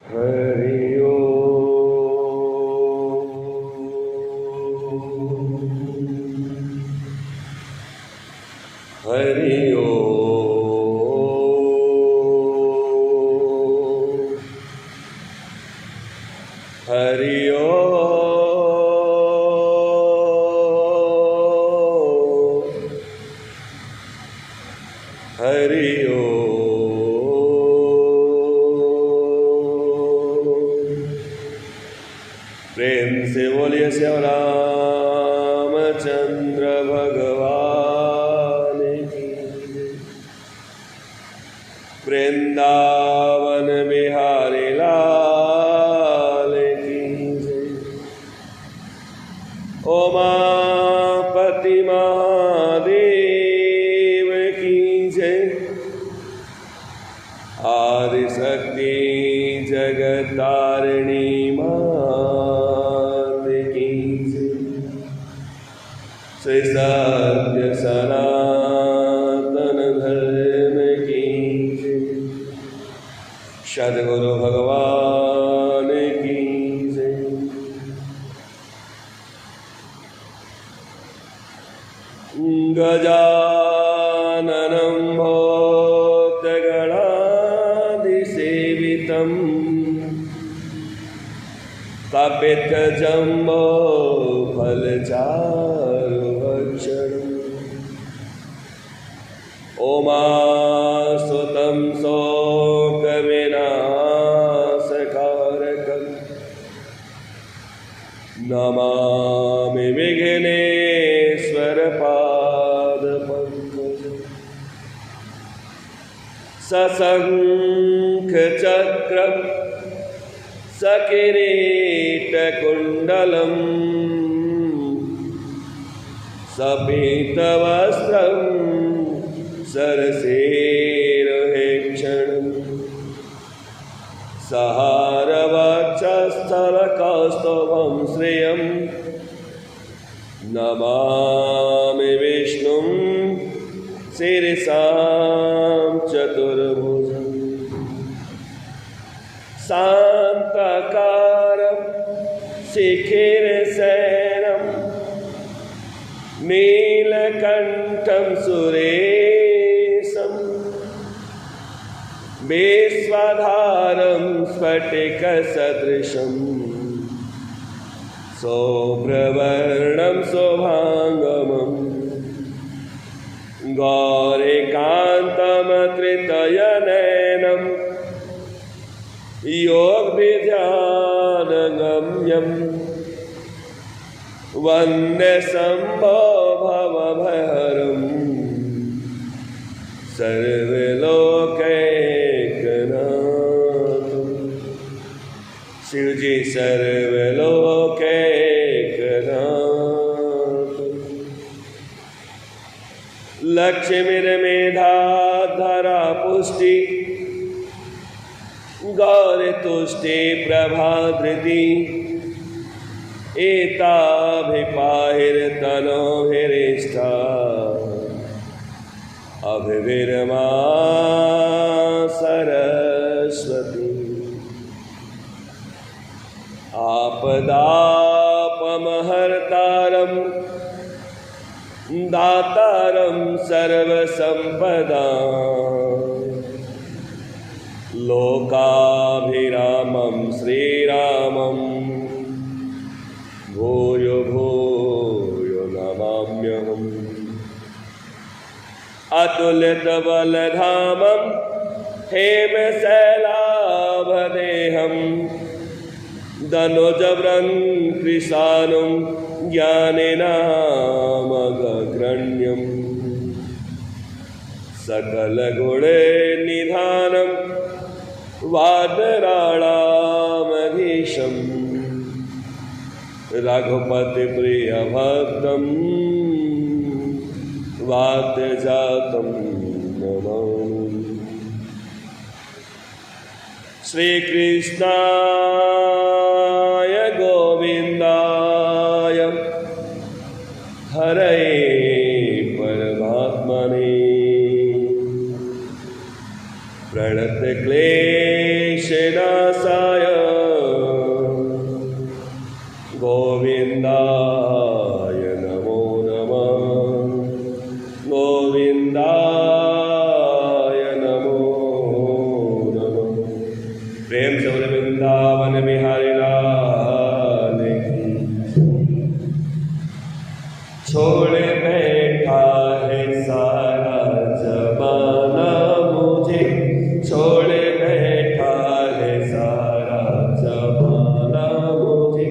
हरि ओम। हरि ओम। हरि ओम। हरि प्रेम से बोलिए श्याम रामचंद्र भगवान की। वृंदावन बिहारी लाल की जय। उमापति महादेव की जय। आदिशक्ति जगतारिणी श्री सत्य सनातन धर्म की जय। सद्गुरु भगवान की जय। गजाननं भूतगणाधिसेवितम् कपित्थजम्बो फलचारुभक्षणम् उमासुतं शोकविनाशकारकम् नमामि विघ्नेश्वरपादपङ्कजम्। सशङ्खचक्रं सकिरीटकुण्डलम् सपीतवस्त्रं सरसेरुहेक्षणम् सहारवक्षस्थलकौस्तुभं श्रियं नमामि विष्णुं शिरसां चतुर्भुजम्। शान्ताकारं शिखिरशयनं नीलकण्ठं सुरेशं विश्वधारं स्फटिकसदृशं शुभ्रवर्णं शुभाङ्गम् गौरीकान्तमत्रितयनयनं योगविद्यानगम्यं वन्दे शम्भो भवभयहरं सर्वलोकैकनाथं। शिवजी सर्वलोकैकनाथं। लक्ष्मीर्मेधाधरा पुष्टि गौरतुष्टि प्रभाधृति एताभिपाहिर्तनोभिरिष्टा अभिविरमा सरस्वती। आपदापमहर्तारं दातारं सर्वसम्पदां लोकाभिरामं श्रीरामं भूयो भूयो नमाम्यहम्। अतुलितबलधामं हेमशैलाभदेहं दनुजवरं कृशानं ज्ञानिनामग्रण्यम् सकलगुणनिधानं वादराळामधीशम् रघुपतिप्रियभक्तं वातजातं नमामि। श्रीकृष्णाय गोविन्दाय हरये परमात्मने प्रणतक्लेशनाशाय गोविंदाय गोविंदाय नमो नमः गोविंदाय नमो नमः। प्रेम से बोले वृंदावन बिहारी लाल की। छोड़ बैठा है सारा जमाना मुझे, छोड़ बैठा है सारा जमाना मुझे।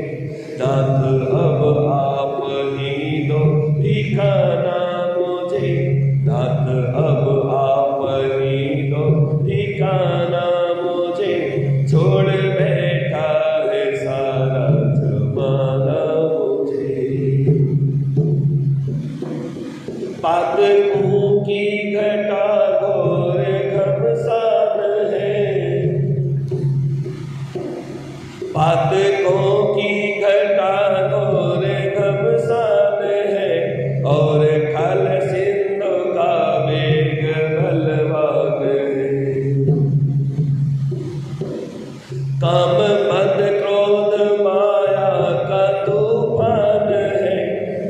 दात अब आप ही दो ठिकाना मुझे, दात अब आप ही दो ठिकाना मुझे। छोड़ बैठा है सारा जमाना मुझे। पातकों की घटा घोर घमसान है, पातकों की घटा घोर घमसान है। और खल सिंधु का वेग बलवान है। काम मद क्रोध माया का तूफान है।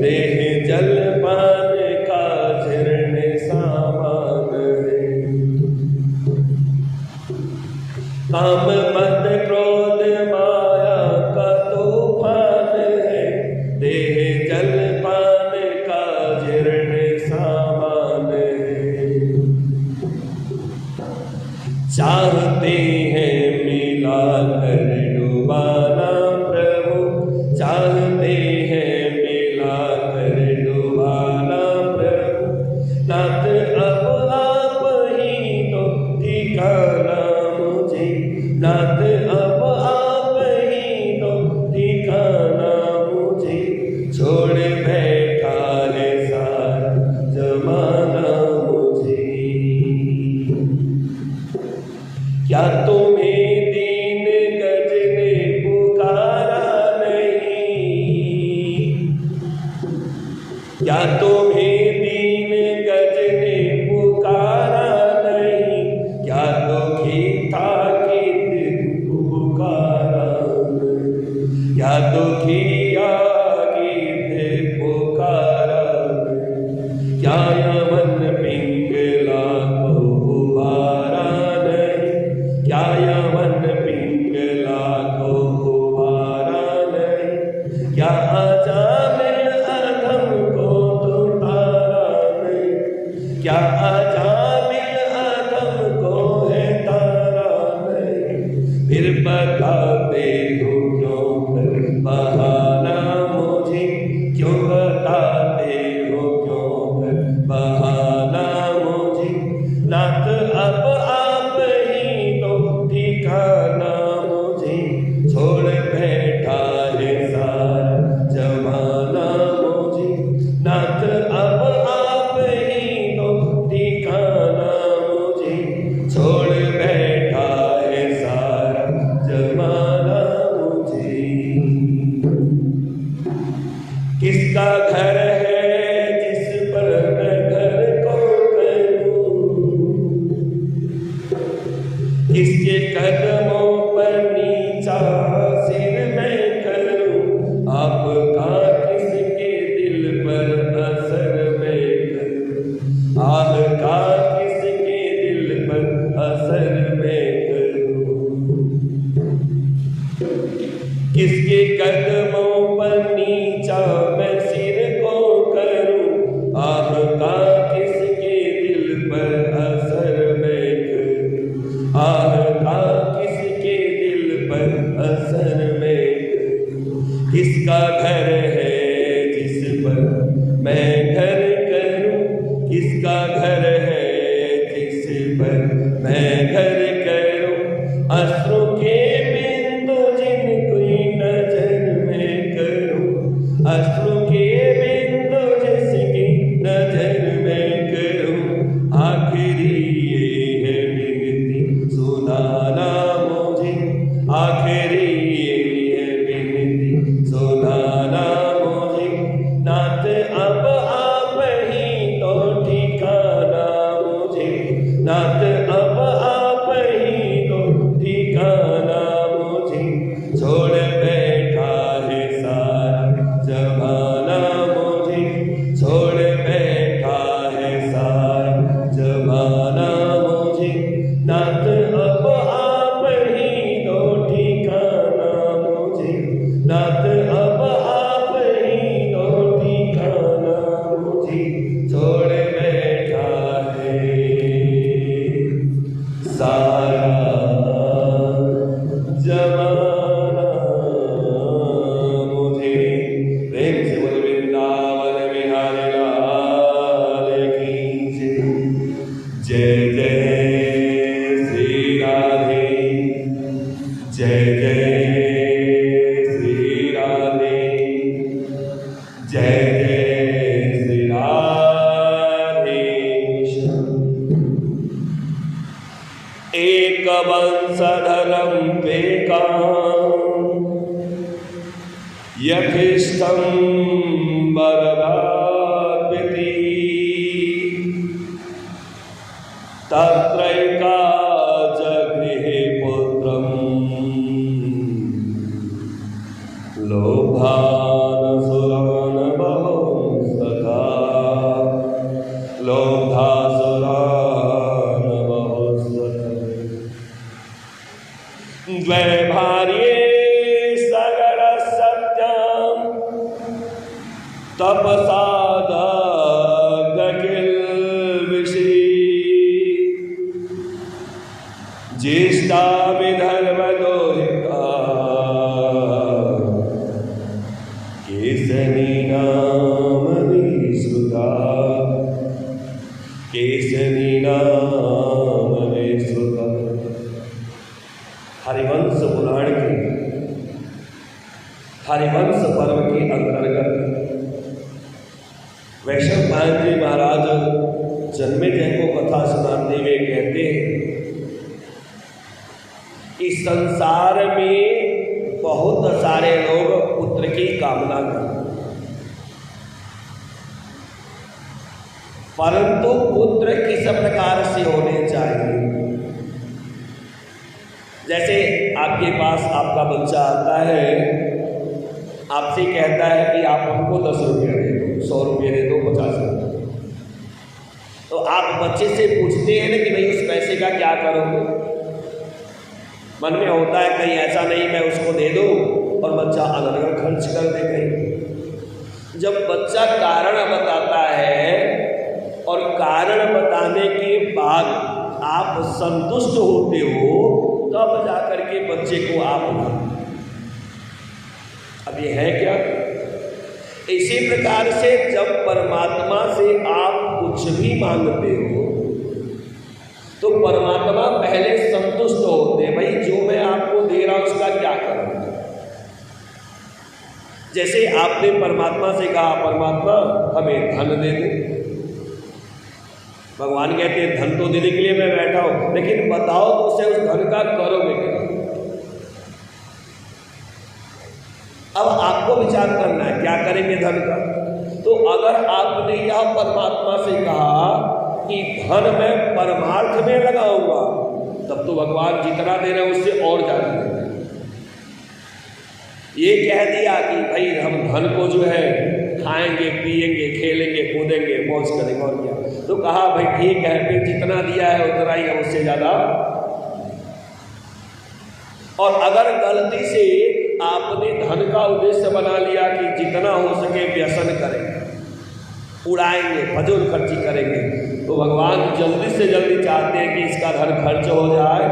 देह जल पान का जीर्ण सामान है। काम मद क्रोध माया का तूफान है। देह जल पान का जीर्ण सामान है। चाहते हैं मिला कर डुबाना प्रभु, चाहते हैं मिला कर डुबाना प्रभु। नाथ अब आप ही तो ठिकाना मुझे, नाथ अब आप ही तो ठिकाना मुझे। छोड़ बैठा है सारा जमाना मुझे। क्या तुम्हें दीन गज ने पुकारा नहीं, क्या तुम्हें दीन गज ने पुकारा नहीं। क्या दुखी था कि पुकारा नहीं, क्या दुखी आगे पुकारा नहीं। क्या यमन पिंगला को उबारा नहीं, क्या यमन पिंगला को उबारा नहीं। क्या अजामिल अधम को तुतारा नहीं, क्या अजामिल अधम को है तारा नहीं। फिर बताते हो क्यों कर बहाना मुझे, क्यों बताते हो क्यों कर बहाना मुझे। नाथ अब आप ही तो ठिकाना मुझे। छोड़ बैठा है सारा जमाना मुझे। नाथ अब आप ही तो ठिकाना मुझे। छोड़ बैठा है सारा जमाना मुझे। किसका घर है जिस पर मैं घर को करूं, किसके कदमों पर नीचा सिर मैं करूं। आपका किसके दिल पर असर मैं करूं, आह का किसके दिल पर असर मैं करूं। किसके कदमों पर नीचा मैं सिर को करूं, आह का किसके दिल पर असर मैं करूं। आह का किसके दिल पर असर में। किसका घर है जिस पर मैं घर करूं, किसका घर है जिस पर मैं घर करूं। अश्रु के बिंदु जिनकी नजर में करूं, अश्रु के बिंदु जिसकी नजर में करूं। आखिरी ये है विनती सुनाना मुझे, आखिरी ये है विनती सुनाना मुझे। नाथ अब आप ही तो ठिकाना मुझे, नाथ अब आप ही तो ठिकाना मुझे। जमाना मुझे। प्रेम से बोल वृंदावन बिहारी लाल की जय। जय जय श्री राधे, जय जय श्री राधे, जय जय श्री राधे। एक वंशधरं पेकां यथिष्ठं बरभावति तत्रैका जगृहे पुत्रं लोभासुरान् बहुस्तथा लोभासुरान् बहुस्तथा। द्वे भार्ये सगल सत्यां तपसा दग्धकिल्बिषी ज्येष्ठा विधर्मदोहिता केसरी नाम विश्रुता, केसरी नाम विश्रुता। हरिवंश पुराण के हरिवंश पर्व के अंतर्गत वैष्णव पायन जी महाराज जन्मेजय को कथा सुनाते हुए कहते हैं कि संसार में बहुत सारे लोग पुत्र की कामना करते, परंतु पुत्र किस प्रकार से होने चाहिए। जैसे आपके पास आपका बच्चा आता है, आपसे कहता है कि आप हमको 10 रुपये दे दो, 100 रुपये दे दो, 50 रुपये, तो आप बच्चे से पूछते हैं ना कि भाई उस पैसे का क्या करोगे। मन में होता है कहीं ऐसा नहीं मैं उसको दे दूं और बच्चा अलग अलग खर्च कर दे कहीं। जब बच्चा कारण बताता है और कारण बताने के बाद आप संतुष्ट होते हो, तब जाकर के बच्चे को आप अब ये है क्या। इसी प्रकार से जब परमात्मा से आप कुछ भी मांगते हो तो परमात्मा पहले संतुष्ट होते हैं, भाई जो मैं आपको दे रहा हूं उसका क्या करूं। जैसे आपने परमात्मा से कहा परमात्मा हमें धन दे दे, भगवान कहते हैं धन तो देने के लिए मैं बैठा हूं, लेकिन बताओ तो उसे उस धन का करोगे क्या। अब आपको विचार करना है क्या करेंगे धन का। तो अगर आपने यह परमात्मा से कहा कि धन मैं परमार्थ में लगाऊंगा, तब तो भगवान जितना दे रहे हैं उससे और ज्यादा दे रहे हैं। ये कह दिया कि भाई हम धन को जो है खाएंगे पिएंगे खेलेंगे कूदेंगे मौज करेंगे और क्या, तो कहा भाई ठीक है फिर जितना दिया है उतना ही है, उससे ज्यादा। और अगर गलती से आपने धन का उद्देश्य बना लिया कि जितना हो सके व्यसन करेंगे, उड़ाएंगे, फजूल खर्ची करेंगे, तो भगवान जल्दी से जल्दी चाहते हैं कि इसका धन खर्च हो जाए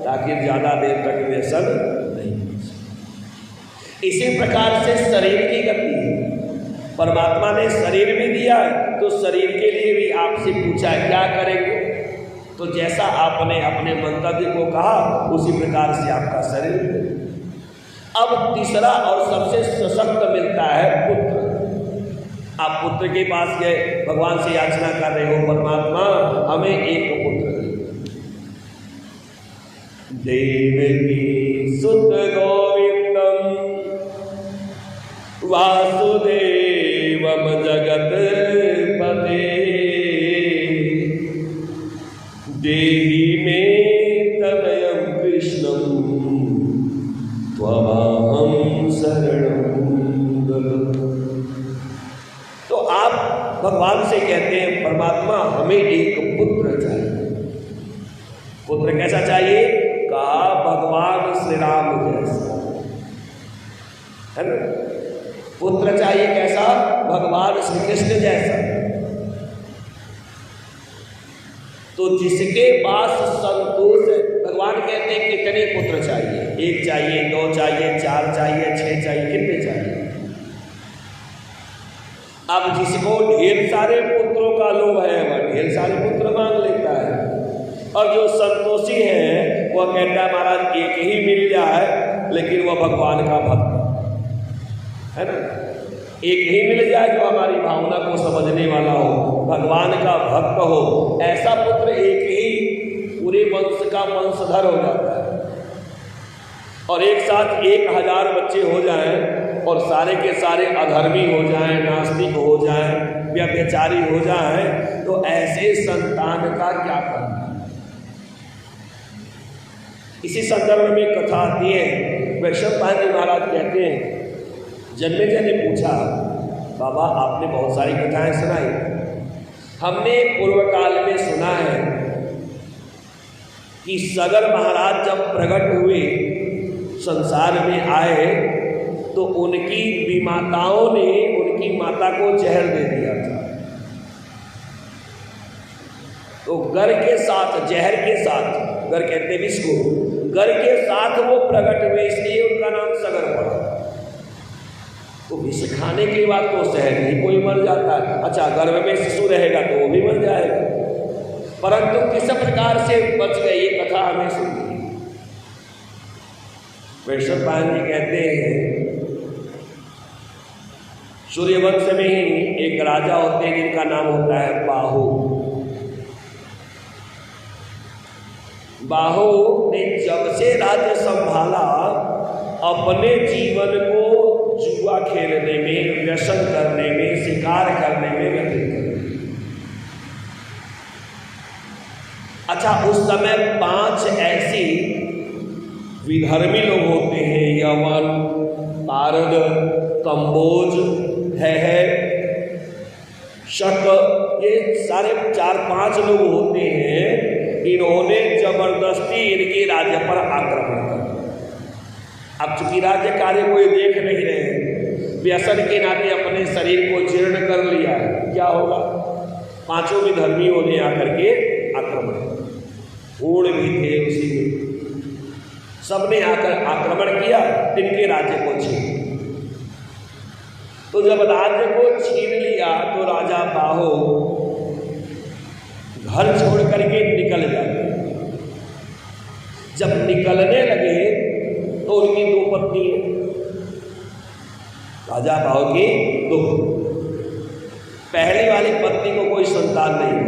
ताकि ज़्यादा देर तक व्यसन नहीं। इसी प्रकार से शरीर की गति है, परमात्मा ने शरीर भी दिया है तो शरीर के लिए भी आपसे पूछा है क्या करेंगे, तो जैसा आपने अपने मंतव्य को कहा उसी प्रकार से आपका शरीर। अब तीसरा और सबसे सशक्त मिलता है पुत्र। आप पुत्र के पास गए, भगवान से याचना कर रहे हो परमात्मा हमें एक पुत्र दे। देवकी सुत गोविंदम वासुदेवम जगत पते देहि मे तनयं कृष्णं त्वमहं शरणं गतः। तो आप भगवान से कहते हैं परमात्मा हमें एक पुत्र चाहिए। पुत्र कैसा चाहिए? कहा भगवान श्री राम जैसा, है ना। पुत्र चाहिए कैसा? भगवान श्री कृष्ण जैसा। तो जिसके पास संतोष है, भगवान भगवान कहते हैं कितने पुत्र चाहिए, 1 चाहिए, 2 चाहिए, 4 चाहिए, 6 चाहिए, कितने चाहिए? अब जिसको ढेर सारे पुत्रों का लोभ है वह ढेर सारे पुत्र मांग लेता है, और जो संतोषी है वह कहता है महाराज एक ही मिल जाए, लेकिन वह भगवान का भक्त है ना, एक ही मिल जाए जो हमारी भावना को समझने वाला हो, भगवान का भक्त हो, ऐसा पुत्र एक ही पूरे वंश का वंशधर हो जाता है। और एक साथ 1000 बच्चे हो जाएं और सारे के सारे अधर्मी हो जाएं, नास्तिक हो जाएं, व्यभिचारी हो जाएं, तो ऐसे संतान का क्या करना? इसी संदर्भ में कथा आती है। वैशंपायन जी महाराज कहते हैं, जन्मेजय ने पूछा, बाबा आपने बहुत सारी कथाएं सुनाई, हमने पूर्व काल में सुना है कि सगर महाराज जब प्रकट हुए संसार में आए तो उनकी विमाताओं ने उनकी माता को जहर दे दिया था। तो गर के साथ, जहर के साथ, गर कहते हैं विष को, गर के साथ वो प्रकट हुए, इसलिए उनका नाम सगर पड़ा। तो विष खाने के बाद तो सहज ही कोई मर जाता है, अच्छा गर्भ में शिशु रहेगा तो वो भी मर जाएगा, परंतु किस प्रकार से बच गए ये कथा हमें सुनी। वैशंपायन जी कहते हैं, सूर्यवंश में ही एक राजा होते हैं जिनका नाम होता है बाहु। बाहु ने जब से राज्य संभाला अपने जीवन को जुआ खेलने में, व्यसन करने में, शिकार करने में व्यतीत कर दिया। अच्छा उस समय 5 ऐसी विधर्मी लोग होते हैं, यवन, पारद, कंबोज, है शक, ये सारे 4-5 लोग होते हैं। इन्होंने जबरदस्ती इनके राज्य पर आक्रमण कर दिया। अब चूंकि राज्य कार्य कोई देख नहीं रहे, व्यसन के नाते अपने शरीर को जीर्ण कर लिया, क्या होगा? 5 विधर्मियों ने आकर के आक्रमण, घोड़ भी थे उसी में, सबने आकर आक्रमण किया, इनके राज्य को छीन। तो जब राज्य को छीन लिया तो राजा बाहो घर छोड़ करके निकल जाते। जब निकलने लगे तो उनकी 2 पत्नी, राजा बाहो की 2, पहली वाली पत्नी को कोई संतान नहीं,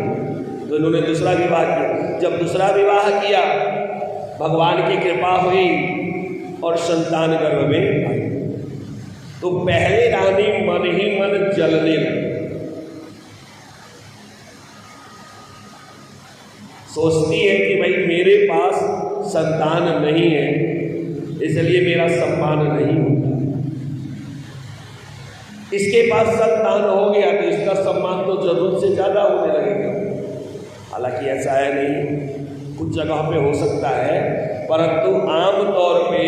तो इन्होंने दूसरा विवाह किया। जब दूसरा विवाह किया, भगवान की कृपा हुई और संतान गर्भ में आई, तो पहले रानी मन ही मन जलने लगी, सोचती है कि भाई मेरे पास संतान नहीं है, इसलिए मेरा सम्मान नहीं होता, इसके पास संतान हो गया तो इसका सम्मान तो जरूरत से ज़्यादा होने लगेगा। हालांकि ऐसा है नहीं, कुछ जगह पे हो सकता है, परंतु आम तौर पे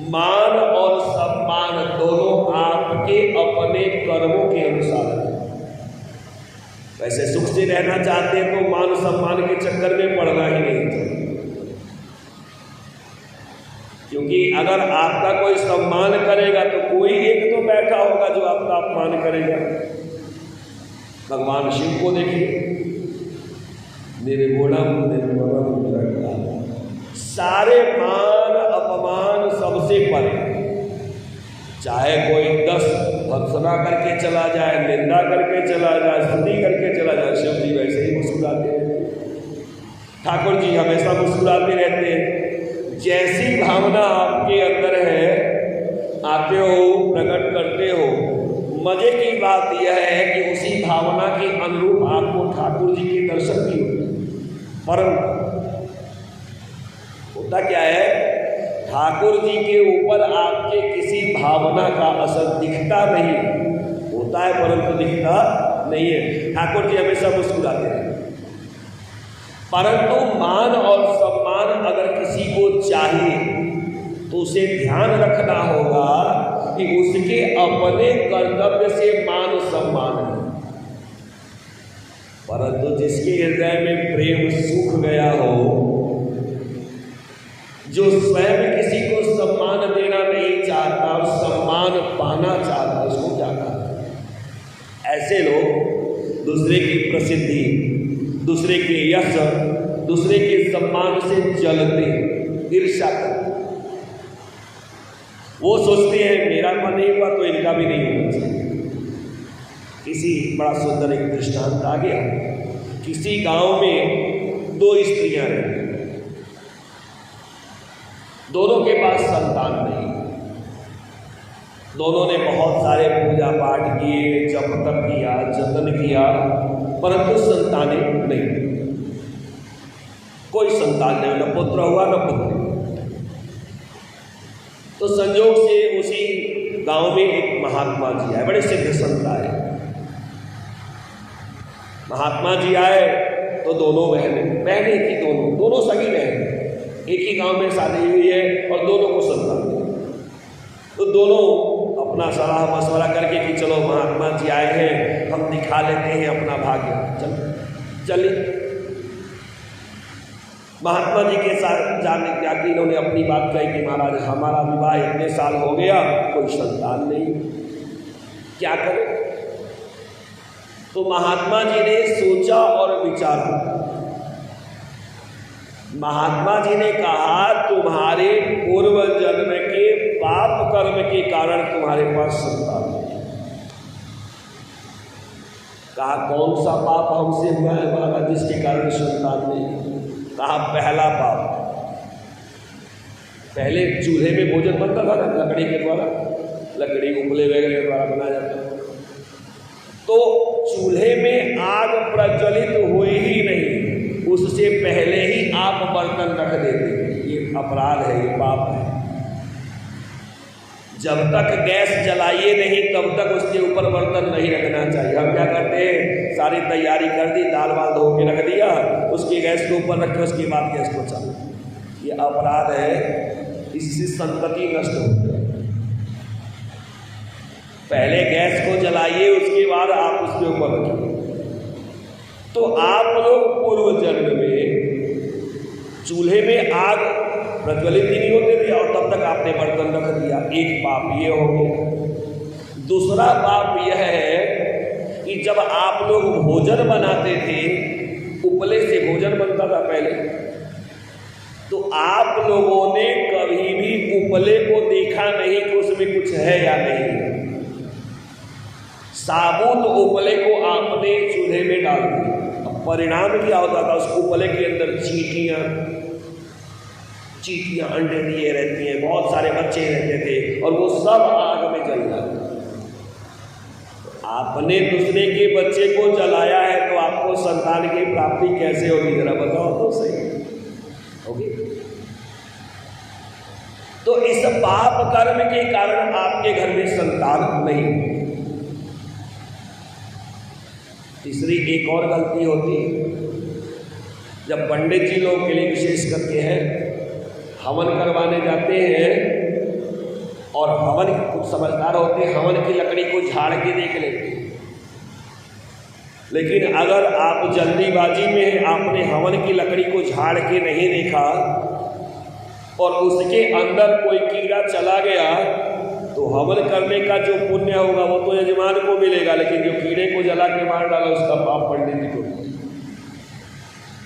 मान और सम्मान दोनों आपके अपने कर्मों के अनुसार है। वैसे सुख से रहना चाहते हैं तो मान सम्मान के चक्कर में पड़ना ही नहीं चाहिए, क्योंकि अगर आपका कोई सम्मान करेगा तो कोई एक तो बैठा होगा जो आपका अपमान करेगा। भगवान शिव को देखिए, निर्गुणम निर्मलम, सारे मान अपमान सबसे परे, चाहे कोई 10 भत्सना करके चला जाए, निंदा करके चला जाए, स्तुति करके चला जाए, शिव जी वैसे ही मुस्कुराते रहते, ठाकुर जी हमेशा मुस्कुराते रहते हैं। जैसी भावना आपके अंदर है, आते हो, प्रकट करते हो, मजे की बात यह है कि उसी भावना के अनुरूप आपको ठाकुर जी के दर्शन भी होते हैं। परंतु होता क्या है, ठाकुर जी के ऊपर आपके किसी भावना का असर दिखता नहीं, होता है परंतु दिखता नहीं है। ठाकुर जी हमेशा मुस्कुराते हैं, परंतु मान और सम्मान अगर किसी को चाहिए तो उसे ध्यान रखना होगा कि उसके अपने कर्तव्य से मान सम्मान है, परंतु जिसके हृदय में प्रेम सूख गया हो, जो स्वयं किसी को सम्मान देना नहीं चाहता और सम्मान पाना चाहता, उसको क्या कहते हैं? ऐसे लोग दूसरे की प्रसिद्धि, दूसरे के यश, दूसरे के सम्मान से जलते, ईर्ष्या करते। वो सोचते हैं मेरा मन नहीं हुआ तो इनका भी नहीं होना चाहिए। किसी बड़ा सुंदर एक दृष्टांत आ गया। किसी गांव में 2 स्त्रियां रहती, दोनों के पास संतान नहीं। दोनों ने बहुत सारे पूजा पाठ किए, जप तप किया, जतन किया, परंतु संतानें नहीं। कोई संतान नहीं, न पुत्र हुआ न पुत्री। तो संयोग से उसी गांव में एक महात्मा जी आए, बड़े सिद्ध संत आए। महात्मा जी आए तो दोनों बहनें थी, दोनों सगी बहन, एक ही गांव में शादी हुई है और दोनों को संतान। तो दोनों अपना सलाह मशवरा करके कि चलो महात्मा जी आए हैं, हम दिखा लेते हैं अपना भाग्य। चलिए महात्मा जी के साथ जाने जाके इन्होंने अपनी बात कही कि महाराज हमारा विवाह इतने साल हो गया, कोई संतान नहीं, क्या करें? तो महात्मा जी ने सोचा और विचारा। महात्मा जी ने कहा तुम्हारे पूर्व जन्म के पाप कर्म के कारण तुम्हारे पास संतान नहीं। कहा कौन सा पाप हमसे हुआ है महाराज जिसके कारण संतान नहीं? कहा पहला पाप, पहले चूल्हे में भोजन बनता था ना, लकड़ी के द्वारा, लकड़ी उपले वगैरह के द्वारा बनाया जाता था। तो चूल्हे में आग प्रज्वलित हुई ही नहीं, उससे पहले ही आप बर्तन रख देते, ये अपराध है, ये पाप है। जब तक गैस जलाइए नहीं तब तक उसके ऊपर बर्तन नहीं रखना चाहिए। हम क्या करते हैं, सारी तैयारी कर दी, दाल वाल धो के रख दिया, उसके गैस के ऊपर रखे, उसके बाद गैस को चालू, ये अपराध है, इससे संतति नष्ट होती है। पहले गैस को जलाइए, उसके बाद आप उसके ऊपर रखिए। तो आप लोग पूर्व जन्म में चूल्हे में आग प्रज्वलित ही नहीं होते थे और तब तक आपने बर्तन रख दिया, एक पाप ये हो गया। दूसरा पाप यह है कि जब आप लोग भोजन बनाते थे, उपले से भोजन बनता था पहले, तो आप लोगों ने कभी भी उपले को देखा नहीं कि उसमें कुछ है या नहीं। साबुत उपले को आपने चूल्हे में डाल दिया, परिणाम क्या होता था, उस उपले के अंदर चींटियां अंडे दिए रहती हैं, बहुत सारे बच्चे रहते थे और वो सब आग में जल जाते। आपने दूसरे के बच्चे को जलाया है तो आपको संतान की प्राप्ति कैसे होगी, जरा बताओ तो सही होगी। तो इस पाप कर्म के कारण आपके घर में संतान नहीं। तीसरी एक और गलती होती है, जब पंडित जी लोग के लिए विशेष करके हैं, हवन करवाने जाते हैं और हवन कुछ समझदार होते हैं, हवन की लकड़ी को झाड़ के देख लेते हैं। लेकिन अगर आप जल्दीबाजी में आपने हवन की लकड़ी को झाड़ के नहीं देखा और उसके अंदर कोई कीड़ा चला गया, तो हवन करने का जो पुण्य होगा वो तो यजमान को मिलेगा, लेकिन जो कीड़े को जला के मार डाला उसका पाप पंडित जी को।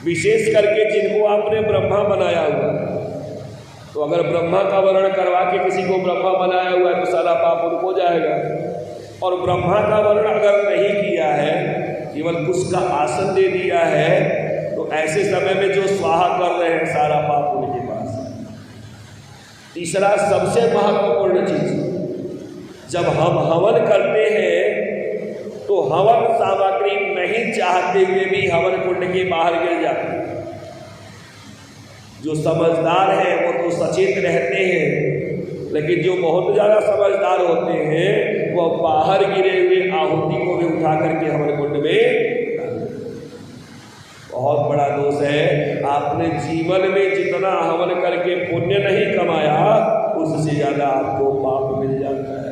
विशेष करके जिनको आपने ब्रह्मा बनाया हुआ, तो अगर ब्रह्मा का वर्ण करवा के किसी को ब्रह्मा बनाया हुआ है तो सारा पाप उनको जाएगा। और ब्रह्मा का वर्ण अगर नहीं किया है, केवल उसका आसन दे दिया है, तो ऐसे समय में जो स्वाहा कर रहे हैं सारा पाप उनके पास। तीसरा सबसे महत्वपूर्ण चीज, जब हम हवन करते हैं तो हवन सामग्री नहीं चाहते हुए भी हवन कुंड के बाहर गिर जाती है। जो समझदार है वो तो सचेत रहते हैं, लेकिन जो बहुत ज़्यादा समझदार होते हैं वो बाहर गिरे हुए आहुति को भी उठा करके हवन कुंड में, बहुत बड़ा दोष है। आपने जीवन में जितना हवन करके पुण्य नहीं कमाया, उससे ज़्यादा आपको पाप मिल जाता है।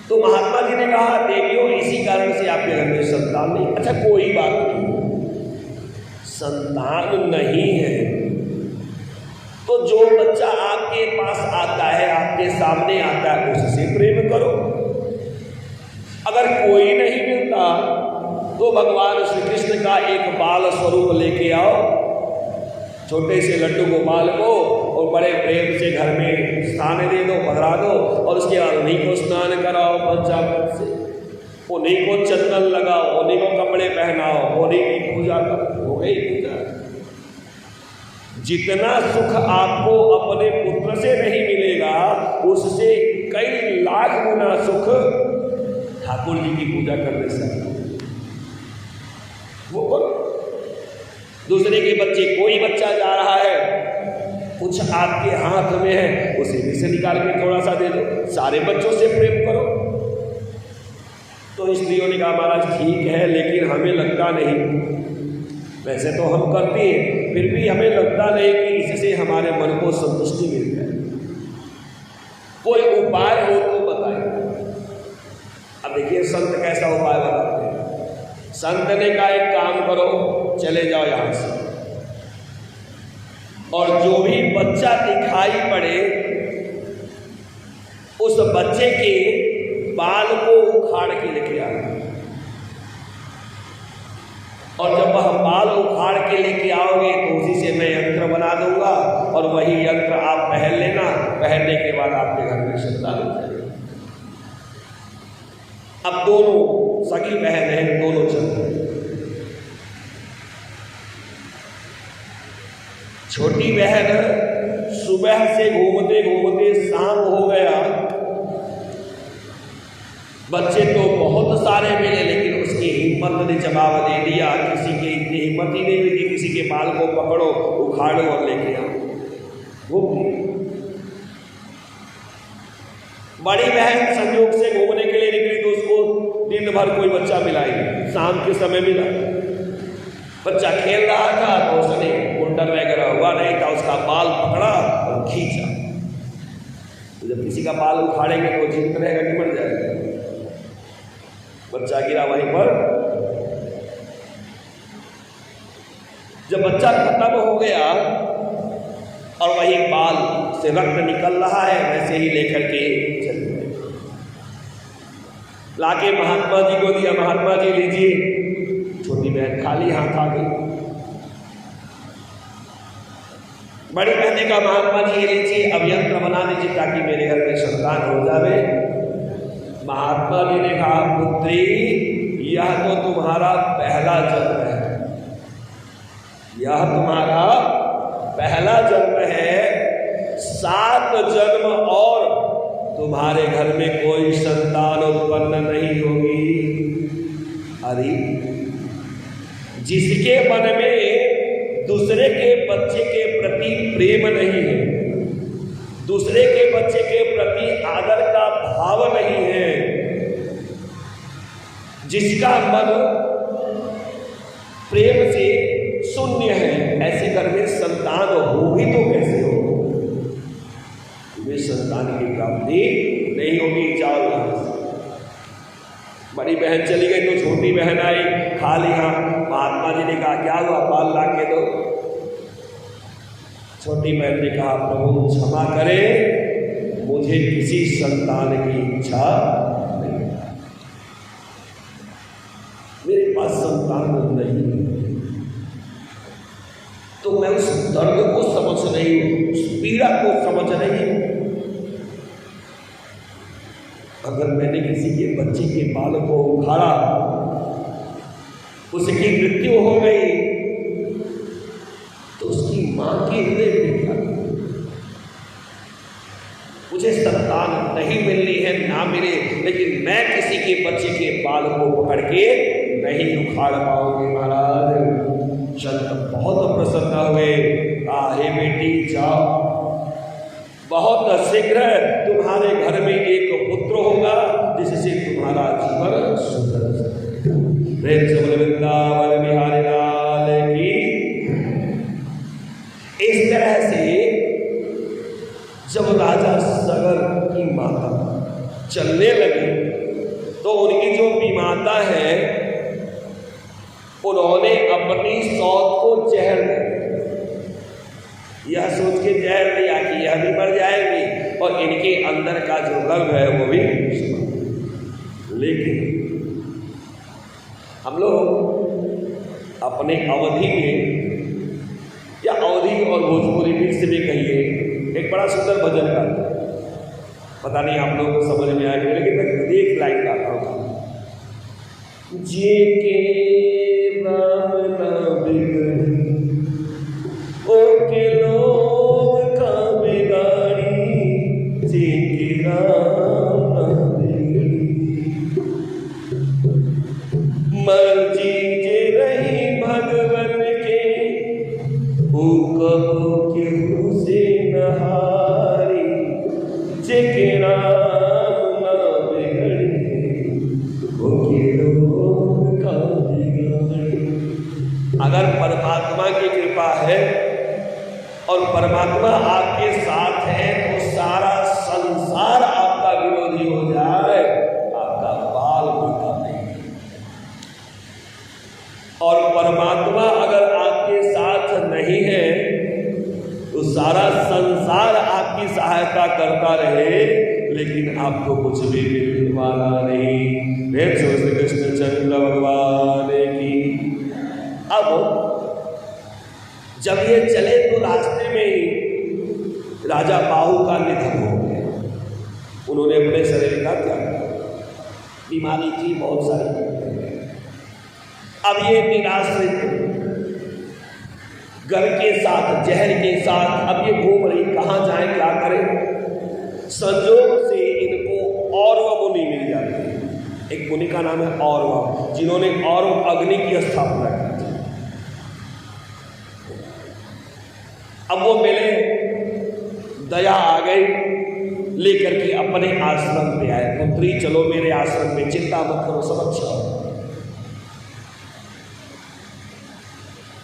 तो महात्मा जी ने कहा देवियों इसी कारण से आपके घर में संतान नहीं। अच्छा कोई बात नहीं, संतान नहीं है, तो जो बच्चा आपके पास आता है, आपके सामने आता है, उससे प्रेम करो। अगर कोई नहीं मिलता तो भगवान श्री कृष्ण का एक बाल स्वरूप लेके आओ, छोटे से लड्डू गोपाल को, और बड़े प्रेम से घर में स्नान दे दो, पधरा दो, और उसके बाद उन्हीं को स्नान कराओ पंचामृत से, उन्हीं को चंदन लगाओ, उन्हीं को कपड़े पहनाओ, उन्हीं की पूजा करो, हो गई पूजा। जितना सुख आपको अपने पुत्र से नहीं मिलेगा, उससे कई लाख गुना सुख ठाकुर जी की पूजा करने से वो करो। दूसरे के बच्चे, कोई बच्चा जा रहा है, कुछ आपके हाथ में है, उसे भी से निकाल के थोड़ा सा दे दो। सारे बच्चों से प्रेम करो। तो स्त्रियों ने कहा महाराज ठीक है, लेकिन हमें लगता नहीं, वैसे तो हम करते हैं, फिर भी हमें लगता नहीं कि इससे हमारे मन को संतुष्टि मिल जाए, कोई उपाय हो तो बताइए। अब देखिए संत कैसा उपाय बताते हैं। संत ने कहा एक काम करो, चले जाओ यहाँ से, और जो भी बच्चा दिखाई पड़े उस बच्चे के बाल को उखाड़ के लेके आना, और जब वह बाल उखाड़ के लेके आओगे तो उसी से मैं यंत्र बना दूंगा, और वही यंत्र आप पहन लेना। पहनने के बाद आपके घर में संतान हो जाएगी। अब दोनों सगी बहन हैं, दोनों चल रहे। छोटी बहन सुबह से घूमते घूमते शाम हो गया, बच्चे तो बहुत सारे मिले, लेकिन उसकी हिम्मत ने जवाब दे दिया, किसी की इतनी हिम्मत ही नहीं हुई कि किसी के बाल को पकड़ो, उखाड़ो और लेके आओ। वो बड़ी बहन संयोग से घूमने के लिए निकली, तो उसको दिन भर कोई बच्चा मिला ही नहीं। शाम के समय मिला, बच्चा खेल रहा था, तो उसने मुंडन वगैरह हुआ नहीं था, उसका बाल पकड़ा और खींचा। तो जब किसी का बाल उखाड़ेंगे तो जीवित रहेगा कि मर जाएगा? बच्चा गिरा वहीं पर। जब बच्चा खत्म हो गया और वही बाल से रक्त निकल रहा है, वैसे ही लेकर के चल गए, लाके महात्मा जी को दिया। महात्मा जी लीजिए। छोटी बहन खाली हाथ आ गई। बड़ी बहन ने कहा महात्मा जी ये लीजिए, अब यंत्र बना दीजिए ताकि मेरे घर में संतान हो जावे। महात्मा जी ने कहा पुत्री, यह तो तुम्हारा पहला जन्म है, यह तुम्हारा पहला जन्म है। 7 जन्म और तुम्हारे घर में कोई संतान उत्पन्न नहीं होगी। अरे जिसके मन में दूसरे के बच्चे के प्रति प्रेम नहीं है, दूसरे के बच्चे के प्रति आदर का भाव नहीं है, जिसका मन प्रेम से शून्य है, ऐसे घर में संतान हो भी तो कैसे हो? तुम्हें संतान की प्राप्ति नहीं होगी, जाओ यहां से। बड़ी बहन चली गई तो छोटी बहन आई, खाली हाथ। महात्मा जी ने कहा क्या हुआ, बाल ला के दो। छोटी बहन ने कहा प्रभु क्षमा करे, मुझे किसी संतान की इच्छा नहीं, मेरे पास संतान नहीं। तो मैं उस दर्द को समझ नहीं हूं, उस पीड़ा को समझ नहीं हूं। अगर मैंने किसी के बच्चे के बाल को उखाड़ा, उसकी मृत्यु हो गई, तो उसकी मां की हृदय में क्या? मुझे संतान नहीं मिलनी है, ना मिले, लेकिन मैं किसी के बच्चे के बाल को पकड़ के नहीं उखाड़ पाऊंगी। महाराज संत बहुत प्रसन्न हुए। हे बेटी जाओ, बहुत शीघ्र तुम्हारे घर में एक पुत्र होगा जिससे तुम्हारा जीवन सुंदर। प्रेम से बोले वृंदावन बिहारी लाल की। इस तरह से जब राजा सगर की माता चलने लगी तो उनकी जो विमाता है उन्होंने अपनी सौत को जहर दिया, यह सोच के जहर दिया कि यह भी मर जाएंगी और इनके अंदर का जो गर्भ है वो भी। लेकिन हम लोग अपने अवधि में या अवधि और भोजपुरी मिक्स में कहिए एक बड़ा सुंदर भजन गाते हैं, पता नहीं आप लोगों को समझ में आएगा, लेकिन मैं एक लाइन गाता हूँ। जे के नाम ना बिगड़ी ओ के लोग का बिगाड़ी, जे के नाम ना बिगड़ी मर्जी जे रही भगवन के, ओ कबो केहू से नहारी, जे के नाम ना बिगड़ी ओ के लोग का बिगाड़ी। अगर परमात्मा की कृपा है और परमात्मा आपके साथ है तो सारा संसार आपका विरोधी हो जाए, आपका बाल बिका नहीं। और परमात्मा अगर आपके साथ नहीं है तो सारा संसार आपकी सहायता करता रहे, लेकिन आपको कुछ भी मिलने वाला नहीं। प्रेम से श्री कृष्णचंद्र भगवान की। अब जब ये चले तो रास्ते में ही राजा बाहु का निधन हो गया। उन्होंने अपने शरीर का त्याग किया, बीमारी थी बहुत सारी। अब ये निराश्रित घर के साथ जहर के साथ अब ये घूम रही, कहाँ जाए क्या करें। संजोग से इनको औरव मुनि मिल जाते हैं। एक मुनि का नाम है औरव, जिन्होंने औरव अग्नि की स्थापना की थी। अब वो मिले, दया आ गई, लेकर के अपने आश्रम पे आए। पुत्री चलो मेरे आश्रम में, चिंता मत करो, सब अच्छा हो।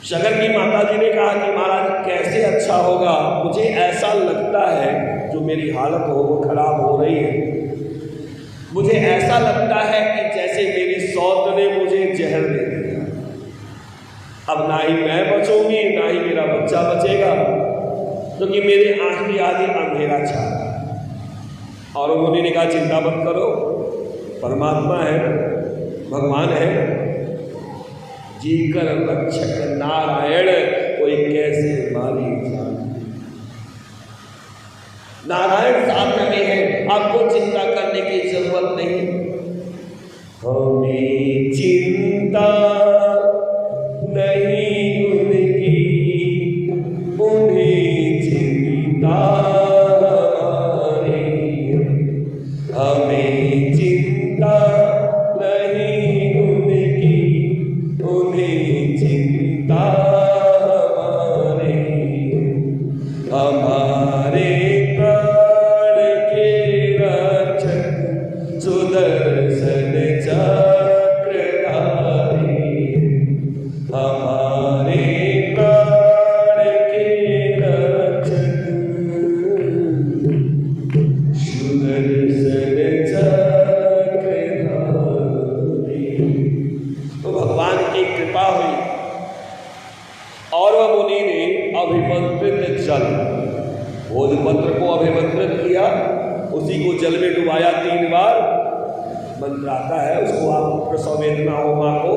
शगर की माता जी ने कहा कि महाराज कैसे अच्छा होगा, मुझे ऐसा लगता है जो मेरी हालत हो वो खराब हो रही है। मुझे ऐसा लगता है कि जैसे मेरी सौत ने मुझे जहर दे दिया। अब ना ही मैं बचूंगी ना ही मेरा बच्चा बचेगा, क्योंकि मेरे आंख की आदि अंधेरा छा। और उन्होंने ने कहा चिंता मत करो, परमात्मा है, भगवान है, जीकर रक्षक नारायण कोई कैसे मारी जाए। नारायण सामने में है, आपको चिंता करने की जरूरत नहीं। हमें चिंता नहीं उनकी, उन्हें चिंता नहीं। हमें चिंता नहीं उनकी, उन्हें चिंता नहीं। हमारे प्राण के रक्षक सुदर्शन चक्रधारी, हमारे प्राण के रक्षक सुदर्शन चक्रधारी। तो भगवान की कृपा हुई और वह मुनि ने अभिमंत्रित जल, भोजपत्र को अभिमंत्रित किया, उसी को जल में डुबाया 3 बार। मंत्र आता है, उसको आप प्रसवेदना हो माँ को,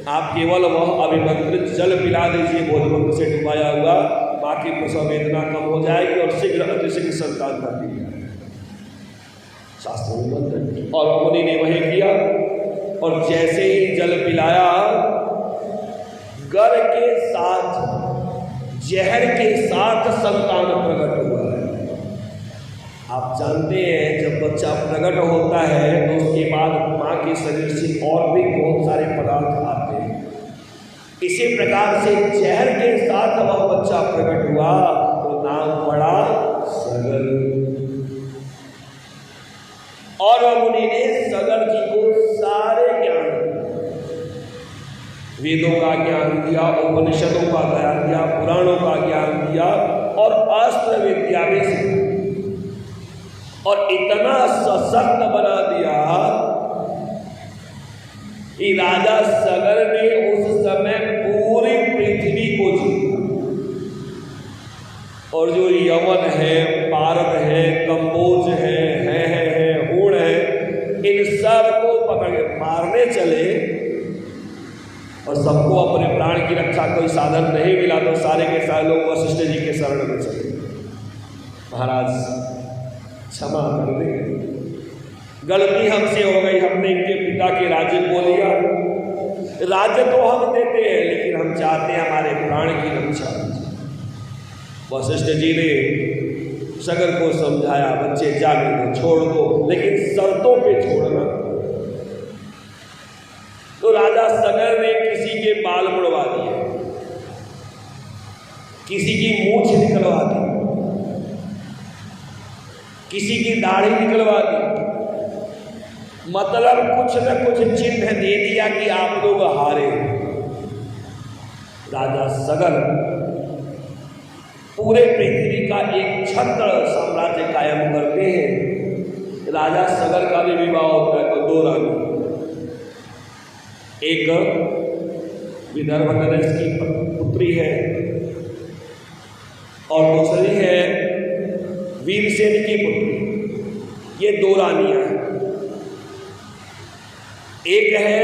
आप केवल वह अभिमंत्रित जल पिला दीजिए, भोजपत्र से डुबाया हुआ, माँ की प्रसव वेदना कम हो जाएगी और शीघ्र अतिशीघ्र संतान प्राप्ति है। शास्त्र में मंत्र। और मुनि ने वही किया, और जैसे ही जल पिलाया, गर के साथ जहर के साथ संतान प्रकट हुआ है। आप जानते हैं जब बच्चा प्रकट होता है तो उसके बाद माँ के शरीर से और भी बहुत सारे पदार्थ आते हैं। इसी प्रकार से जहर के साथ वह बच्चा प्रकट हुआ तो नाम पड़ा सगर। और मुनि ने सगर जी को सारे ज्ञान, वेदों का ज्ञान दिया, उपनिषदों का ज्ञान दिया, पुराणों का ज्ञान दिया और अस्त्र विद्या भी सिखाई, और इतना सशक्त बना दिया कि राजा सगर ने उस समय पूरी पृथ्वी को जीता। और जो यवन है, पारद है, कंबोज है, हूण है, इन सबको पकड़ के मारने चले और सबको अपने प्राण की रक्षा कोई साधन नहीं मिला तो सारे के सारे लोग वशिष्ठ जी के शरण में चले। महाराज क्षमा कर दे, गलती हमसे हो गई, हमने इनके पिता के राज्य को लिया। राज्य तो हम देते हैं लेकिन हम चाहते हैं हमारे प्राण की रक्षा। वशिष्ठ जी ने सगर को समझाया, बच्चे जाने दो, छोड़ दो, लेकिन शर्तों पे छोड़ना। तो राजा सगर ने किसी के बाल मुड़वा दिए, किसी की मूंछ निकलवा दी, किसी की दाढ़ी निकलवा दी, मतलब कुछ न कुछ चिन्ह दे दिया कि आप लोग हारे। राजा सगर पूरे पृथ्वी का एक छत्र साम्राज्य कायम करते हैं। राजा सगर का भी विवाह होता है तो दो रानी, एक विदर्भ नरेश की पुत्री है और दूसरी है वीरसेन की पुत्री। ये दो रानियां हैं। एक है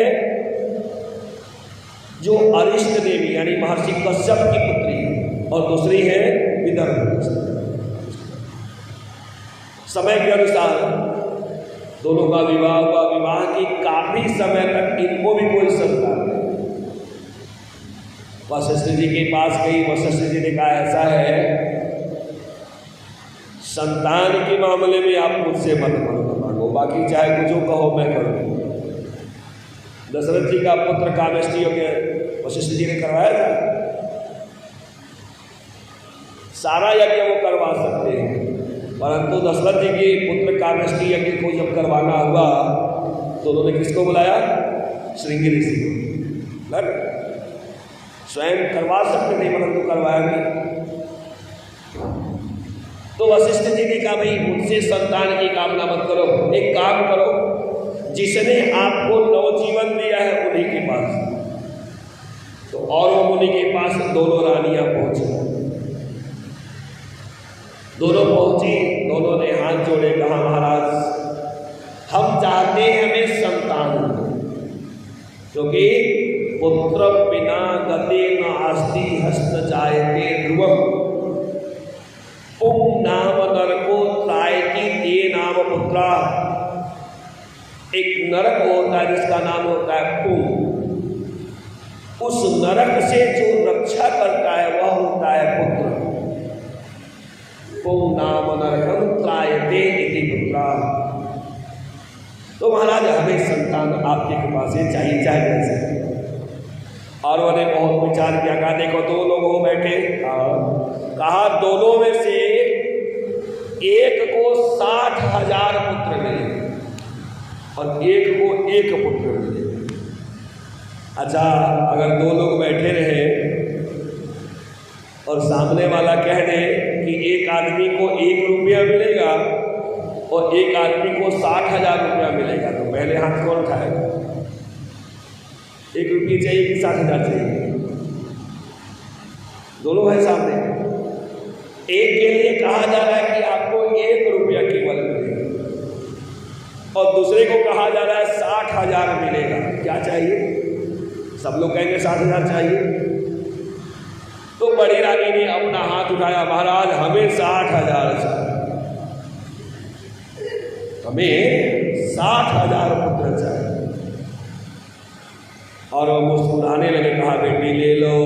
जो अरिष्ट देवी यानी महर्षि कश्यप की पुत्री है और दूसरी है विदर्भ। समय के अनुसार दोनों का विवाह हुआ। विवाह के काफी समय तक इनको भी कोई संतान नहीं। वशिष्ठ जी के पास गई, वशिष्ठ जी ने कहा ऐसा है, संतान के मामले में आप मुझसे मत मांगो, बाकी चाहे कुछ कहो मैं करूँ। दशरथ जी का पुत्र कामेष्टि यज्ञ वशिष्ठ जी ने करवाया था। सारा यज्ञ वो करवा सकते हैं, परंतु दशरथ जी के पुत्र कामेष्टि यज्ञ को जब करवाना हुआ तो उन्होंने किसको बुलाया? श्रृंगी ऋषि को। स्वयं करवा सकते थे परंतु करवाया नहीं। तो वशिष्ठ जी ने कहा भाई मुझसे संतान की कामना मत करो, एक काम करो, जिसने आपको नवजीवन दिया है उन्हीं के पास। तो और वो मुनि के पास दोनों रानियां पहुंची। दोनों पहुंची, दोनों ने हाथ जोड़े, कहा महाराज हम चाहते हैं हमें संतान, क्योंकि पुत्र बिना गते न आस्ति हस्त जायते ध्रुवम पुं नाम नरको त्रायति ते नाम पुत्रा। एक नरक होता है जिसका नाम होता है पुं, उस नरक से जो रक्षा करता है वह होता है पुत्र। पुं नाम नरकम त्रायते इति पुत्रा। तो महाराज हमें संतान आपके कृपा से चाहिए, चाहे कैसे। और उन्होंने बहुत विचार किया, कहा देखो दो लोग हो बैठे, कहा दोनों में से एक को 60,000 पुत्र मिले और एक को एक पुत्र मिले। अच्छा, अगर दो लोग बैठे रहे और सामने वाला कह दे कि एक आदमी को 1 रुपया मिलेगा और एक आदमी को 60,000 रुपया मिलेगा, तो पहले हाथ कौन उठाएगा? 1 रुपये चाहिए कि 60,000 चाहिए? दोनों है सामने। एक के लिए कहा जा रहा है कि आपको 1 रुपया केवल मिलेगा और दूसरे को कहा जा रहा है 60,000 मिलेगा। क्या चाहिए? सब लोग कहेंगे 60,000 चाहिए। तो बड़ी रानी ने अपना हाथ उठाया, महाराज हमें 60,000 चाहिए, हमें 60,000 पुत्र चाहिए। और वो मुस्कुराने लगे, कहा बेटी ले लो,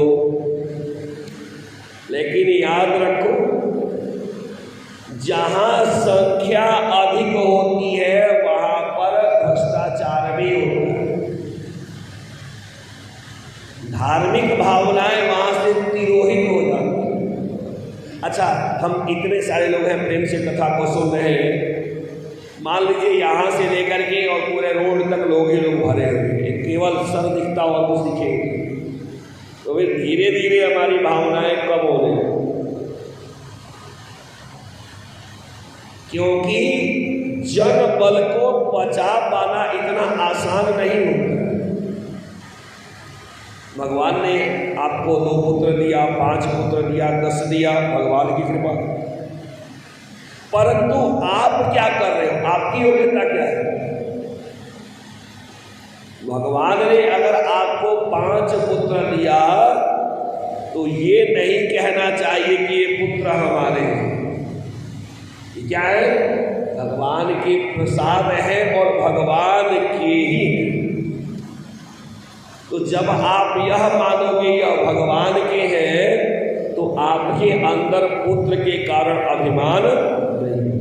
लेकिन याद रखो जहां संख्या अधिक होती है वहां पर भ्रष्टाचार भी होता है। धार्मिक भावनाएं वहां से तिरोहित हो जाती। अच्छा, हम इतने सारे लोग हैं, प्रेम से कथा को सुन रहे हैं, मान लीजिए यहाँ से लेकर के और पूरे रोड तक लोग ही लोग भरे हुए, केवल सर दिखता और कुछ दिखेगी, तो फिर धीरे धीरे हमारी भावनाएं कम होने लगती। क्योंकि जन बल को बचा पाना इतना आसान नहीं होता। भगवान ने आपको 2 पुत्र दिया, 5 पुत्र दिया, 10 दिया, भगवान की कृपा। परंतु आप क्या कर रहे हो, आपकी योग्यता क्या है? भगवान ने अगर आपको 5 पुत्र दिया तो ये नहीं कहना चाहिए कि ये पुत्र हमारे हैं। क्या है? भगवान के प्रसाद है और भगवान के ही हैं। तो जब आप यह मानोगे यह भगवान के हैं तो आपके अंदर पुत्र के कारण अभिमान नहीं।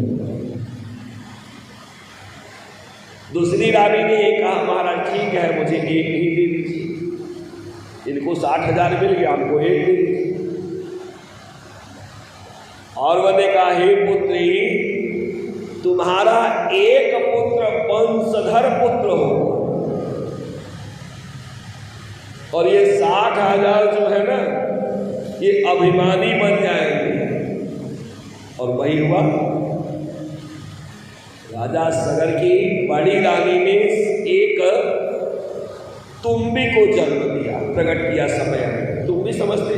दूसरी रानी ने ये कहा, महाराज ठीक है मुझे 1 ही दे दीजिए, इनको 60,000 मिल गया, हमको 1 दे दीजिए। और वह ने कहा, हे पुत्री, तुम्हारा 1 पुत्र वंशधर पुत्र हो और ये 60,000 जो है ना ये अभिमानी बन जाएंगे। और वही हुआ। राजा सगर की बड़ी रानी ने एक तुम्बी को जन्म दिया, प्रकट किया समय। तुम्बी समझते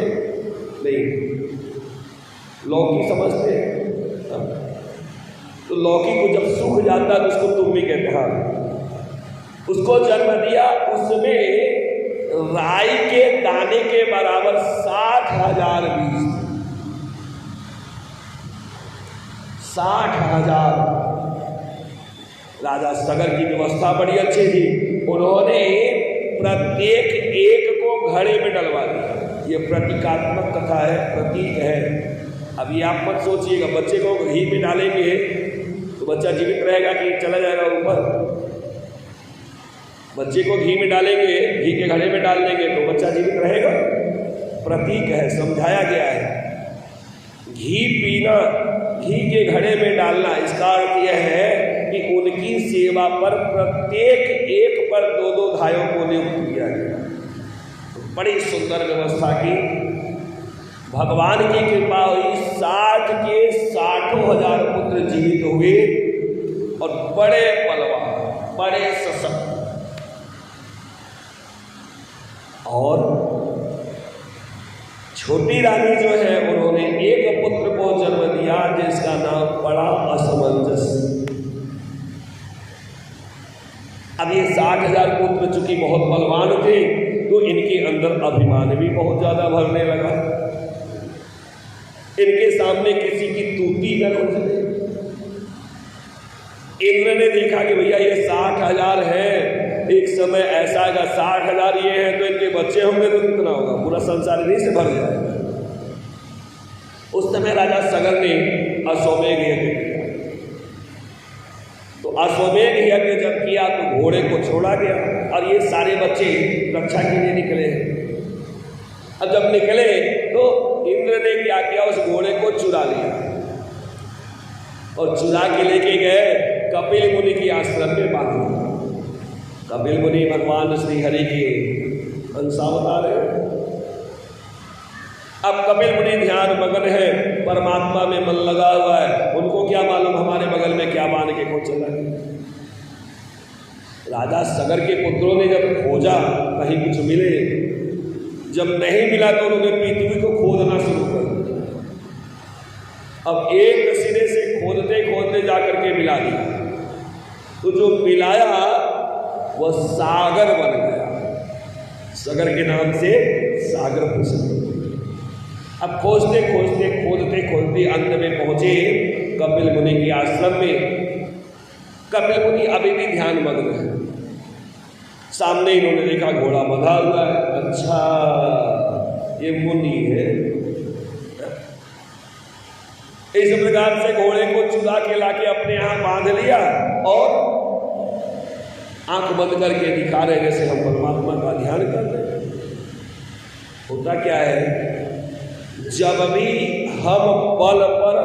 नहीं? लौकी समझते? तो लौकी को जब सूख जाता है तो उसको तुम्बी कहते हैं। उसको जन्म दिया, उसमें राई के दाने के बराबर 60,000 बीज। 60,000। राजा सगर की व्यवस्था बड़ी अच्छी थी। उन्होंने प्रत्येक एक को घड़े में डलवा दिया। ये प्रतीकात्मक कथा है, प्रतीक है। अभी आप मत सोचिएगा बच्चे को घी में डालेंगे तो बच्चा जीवित रहेगा कि चला जाएगा ऊपर। बच्चे को घी में डालेंगे, घी के घड़े में डाल देंगे तो बच्चा जीवित रहेगा। प्रतीक है, समझाया गया है। घी पीना, घी के घड़े में डालना, इसका अर्थ यह है कि उनकी सेवा पर प्रत्येक एक पर 2-2 धायों को नियुक्त किया गया। बड़ी सुंदर व्यवस्था की। भगवान की कृपा हुई, 60 के 60,000 पुत्र जीवित हुए और बड़े बलवान, बड़े सशक्त। और छोटी रानी जो है उन्होंने 1 पुत्र को जन्म दिया जिसका नाम पड़ा असमंजस। अब ये 60,000 पुत्र चूंकि बहुत बलवान थे तो इनके अंदर अभिमान भी बहुत ज्यादा भरने लगा। इनके सामने किसी की तूती न हो सके। इंद्र ने देखा कि भैया ये 60,000 है, एक समय ऐसा आएगा 60,000 ये है तो इनके बच्चे होंगे तो कितना होगा, पूरा संसार इन्हीं से भर जाएगा। उस समय राजा सगर ने अश्वमेध यज्ञ किया। तो अश्वमेध यज्ञ जब किया तो घोड़े को छोड़ा गया और ये सारे बच्चे रक्षा के लिए निकले। अब जब निकले तो इंद्र ने क्या किया, उस घोड़े को चुरा लिया और चुरा के लेके गए कपिल मुनि की आश्रम में बांध दिया। कपिल मुनि भगवान श्री हरि के अंशावतार है। अब कपिल मुनि ध्यान मगन है, परमात्मा में मन लगा हुआ है। उनको क्या मालूम हमारे बगल में क्या बांध के खोज चला है। राजा सगर के पुत्रों ने जब खोजा कहीं कुछ मिले, जब नहीं मिला तो उन्होंने पृथ्वी को खोदना शुरू कर दिया। अब एक सिरे से खोदते खोदते जाकर के मिला दिया तो जो मिलाया वह सागर बन गया। सगर के नाम से सागर प्रसिद्ध। अब खोजते खोजते खोदते खोदते अंत में पहुंचे कपिल मुनि के आश्रम में। कपिल मुनि अभी भी ध्यान मग्न है। सामने इन्होंने देखा घोड़ा बंधा हुआ है। अच्छा ये मुनि है। इस प्रकार से घोड़े को चुरा के लाके अपने यहाँ बांध लिया और आंख बंद करके दिखा रहे जैसे हम परमात्मा का ध्यान कर रहे हैं। होता क्या है, जब भी हम बल पर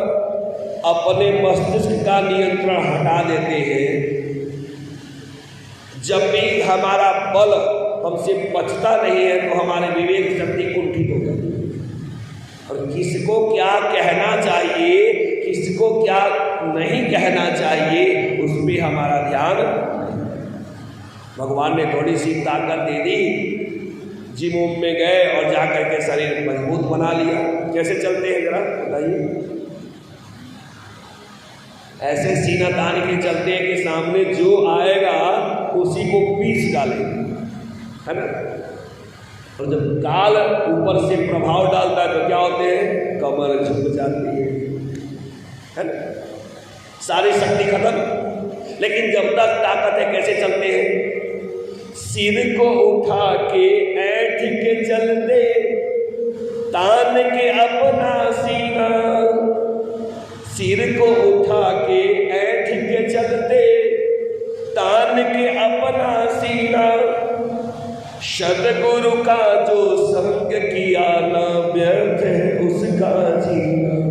अपने मस्तिष्क का नियंत्रण हटा देते हैं, जब भी हमारा बल हमसे बचता नहीं है तो हमारे विवेक शक्ति कुंठित हो जाती है और किसको क्या कहना चाहिए, किसको क्या नहीं कहना चाहिए, उस पर हमारा ध्यान। भगवान ने थोड़ी सी ताकत दे दी, जिम उम में गए और जाकर के शरीर मजबूत बना लिया। कैसे चलते हैं जरा बताइए? ऐसे सीना तान के चलते हैं कि सामने जो आएगा उसी को पीस डालेंगे, है ना। और जब काल ऊपर से प्रभाव डालता है तो क्या होते हैं? कमर झुक जाती है ना, सारी शक्ति खत्म। लेकिन जब तक ताकत है कैसे चलते हैं? सिर को उठा के ऐठ के चलते, तान के अपना सीना। सिर को उठा के ऐठ के चलते, तान के अपना सीना। सद्गुरु का जो संग किया ना व्यर्थ है उसका जीना।